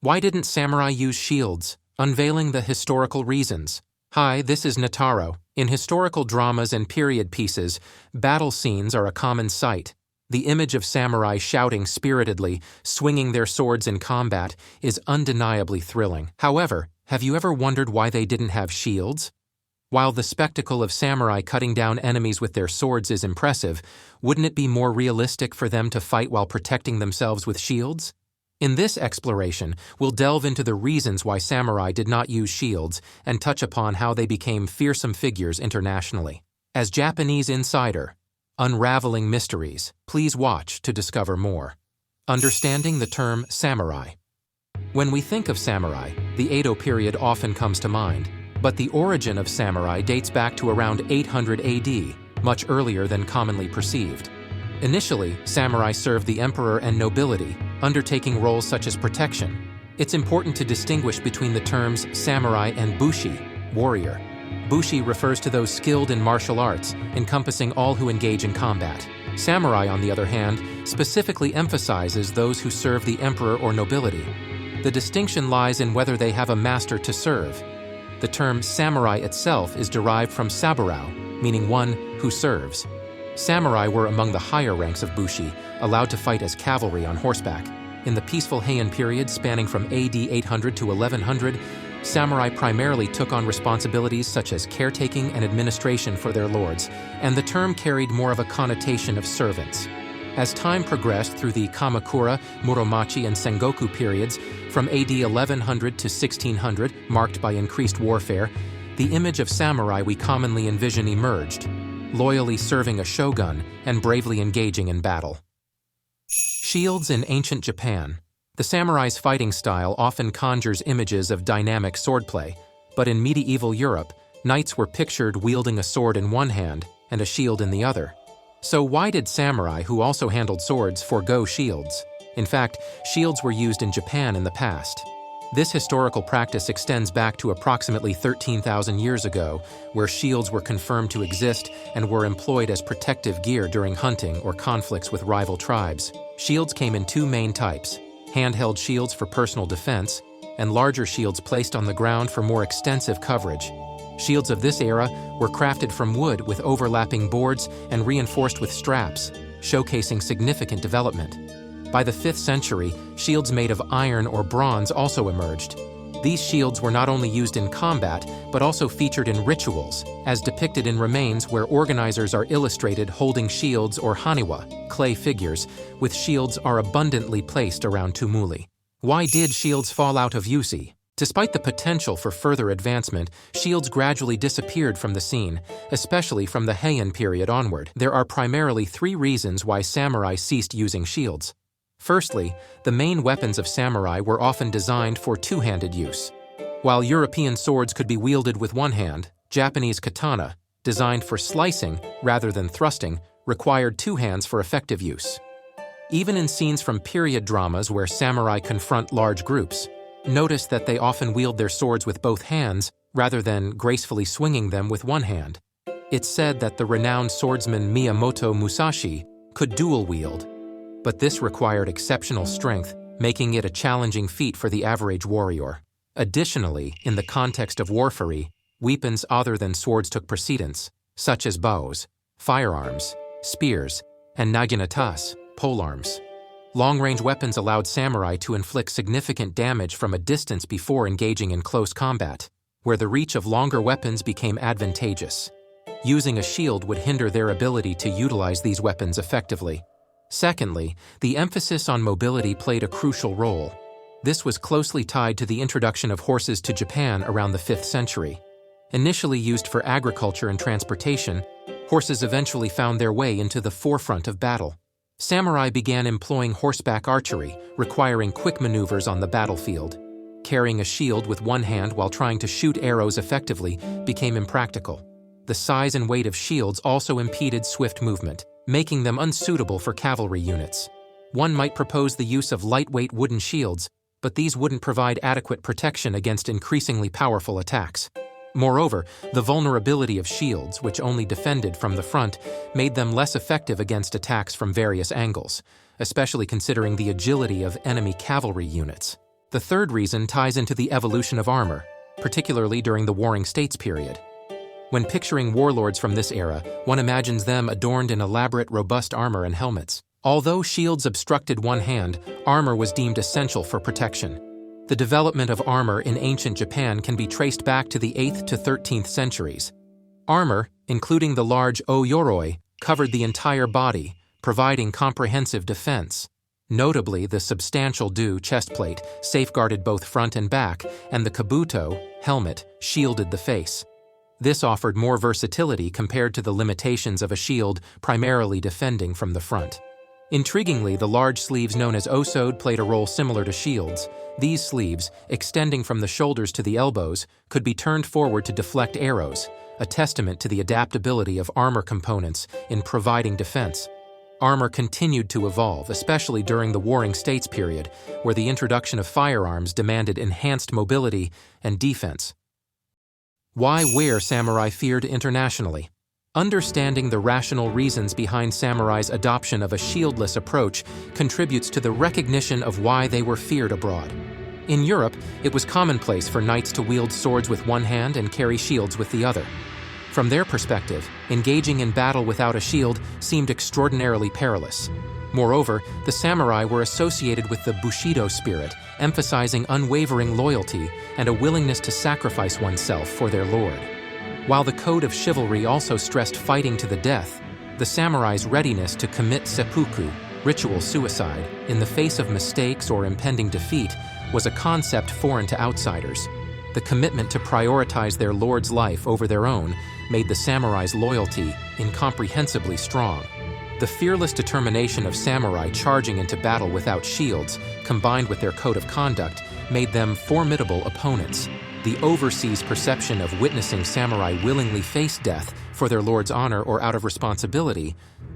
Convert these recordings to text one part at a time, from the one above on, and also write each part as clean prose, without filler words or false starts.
Why didn't samurai use shields? Unveiling the historical reasons. Hi, this is Nataro. In historical dramas and period pieces, battle scenes are a common sight. The image of samurai shouting spiritedly, swinging their swords in combat, is undeniably thrilling. However, have you ever wondered why they didn't have shields? While the spectacle of samurai cutting down enemies with their swords is impressive, wouldn't it be more realistic for them to fight while protecting themselves with shields? In this exploration, we'll delve into the reasons why samurai did not use shields and touch upon how they became fearsome figures internationally. As Japanese insider, unraveling mysteries, please watch to discover more. Understanding the term samurai. When we think of samurai, the Edo period often comes to mind, but the origin of samurai dates back to around 800 AD, much earlier than commonly perceived. Initially, samurai served the emperor and nobility, undertaking roles such as protection. It's important to distinguish between the terms samurai and bushi, warrior. Bushi refers to those skilled in martial arts, encompassing all who engage in combat. Samurai, on the other hand, specifically emphasizes those who serve the emperor or nobility. The distinction lies in whether they have a master to serve. The term samurai itself is derived from saburau, meaning one who serves. Samurai were among the higher ranks of Bushi, allowed to fight as cavalry on horseback. In the peaceful Heian period spanning from AD 800 to 1100, samurai primarily took on responsibilities such as caretaking and administration for their lords, and the term carried more of a connotation of servants. As time progressed through the Kamakura, Muromachi, and Sengoku periods, from AD 1100 to 1600, marked by increased warfare, the image of samurai we commonly envision emerged, loyally serving a shogun and bravely engaging in battle. Shields in ancient Japan. The samurai's fighting style often conjures images of dynamic swordplay, but in medieval Europe, knights were pictured wielding a sword in one hand and a shield in the other. So why did samurai, who also handled swords, forego shields? In fact, shields were used in Japan in the past. This historical practice extends back to approximately 13,000 years ago, where shields were confirmed to exist and were employed as protective gear during hunting or conflicts with rival tribes. Shields came in two main types: handheld shields for personal defense, and larger shields placed on the ground for more extensive coverage. Shields of this era were crafted from wood with overlapping boards and reinforced with straps, showcasing significant development. By the 5th century, shields made of iron or bronze also emerged. These shields were not only used in combat, but also featured in rituals, as depicted in remains where organizers are illustrated holding shields or haniwa, clay figures, with shields are abundantly placed around tumuli. Why did shields fall out of use? Despite the potential for further advancement, shields gradually disappeared from the scene, especially from the Heian period onward. There are primarily three reasons why samurai ceased using shields. Firstly, the main weapons of samurai were often designed for two-handed use. While European swords could be wielded with one hand, Japanese katana, designed for slicing rather than thrusting, required two hands for effective use. Even in scenes from period dramas where samurai confront large groups, notice that they often wield their swords with both hands rather than gracefully swinging them with one hand. It's said that the renowned swordsman Miyamoto Musashi could dual wield, but this required exceptional strength, making it a challenging feat for the average warrior. Additionally, in the context of warfare, weapons other than swords took precedence, such as bows, firearms, spears, and naginatas, polearms. Long-range weapons allowed samurai to inflict significant damage from a distance before engaging in close combat, where the reach of longer weapons became advantageous. Using a shield would hinder their ability to utilize these weapons effectively. Secondly, the emphasis on mobility played a crucial role. This was closely tied to the introduction of horses to Japan around the 5th century. Initially used for agriculture and transportation, horses eventually found their way into the forefront of battle. Samurai began employing horseback archery, requiring quick maneuvers on the battlefield. Carrying a shield with one hand while trying to shoot arrows effectively became impractical. The size and weight of shields also impeded swift movement, making them unsuitable for cavalry units. One might propose the use of lightweight wooden shields, but these wouldn't provide adequate protection against increasingly powerful attacks. Moreover, the vulnerability of shields, which only defended from the front, made them less effective against attacks from various angles, especially considering the agility of enemy cavalry units. The third reason ties into the evolution of armor, particularly during the Warring States period. When picturing warlords from this era, one imagines them adorned in elaborate, robust armor and helmets. Although shields obstructed one hand, armor was deemed essential for protection. The development of armor in ancient Japan can be traced back to the 8th to 13th centuries. Armor, including the large o-yoroi, covered the entire body, providing comprehensive defense. Notably, the substantial do chestplate safeguarded both front and back, and the kabuto, helmet, shielded the face. This offered more versatility compared to the limitations of a shield primarily defending from the front. Intriguingly, the large sleeves known as osode played a role similar to shields. These sleeves, extending from the shoulders to the elbows, could be turned forward to deflect arrows, a testament to the adaptability of armor components in providing defense. Armor continued to evolve, especially during the Warring States period, where the introduction of firearms demanded enhanced mobility and defense. Why were samurai feared internationally? Understanding the rational reasons behind samurais' adoption of a shieldless approach contributes to the recognition of why they were feared abroad. In Europe, it was commonplace for knights to wield swords with one hand and carry shields with the other. From their perspective, engaging in battle without a shield seemed extraordinarily perilous. Moreover, the samurai were associated with the Bushido spirit, emphasizing unwavering loyalty and a willingness to sacrifice oneself for their lord. While the code of chivalry also stressed fighting to the death, the samurai's readiness to commit seppuku, ritual suicide, in the face of mistakes or impending defeat was a concept foreign to outsiders. The commitment to prioritize their lord's life over their own made the samurai's loyalty incomprehensibly strong. The fearless determination of samurai charging into battle without shields, combined with their code of conduct, made them formidable opponents. The overseas perception of witnessing samurai willingly face death for their lord's honor or out of responsibility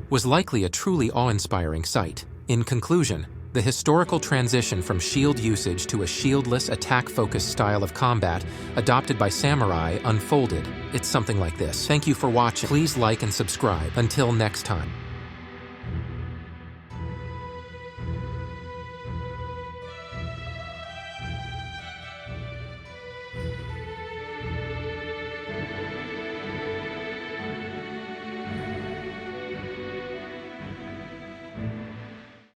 was likely a truly awe-inspiring sight. In conclusion, the historical transition from shield usage to a shieldless, attack-focused style of combat adopted by samurai unfolded. It's something like this. Thank you for watching. Please like and subscribe. Until next time.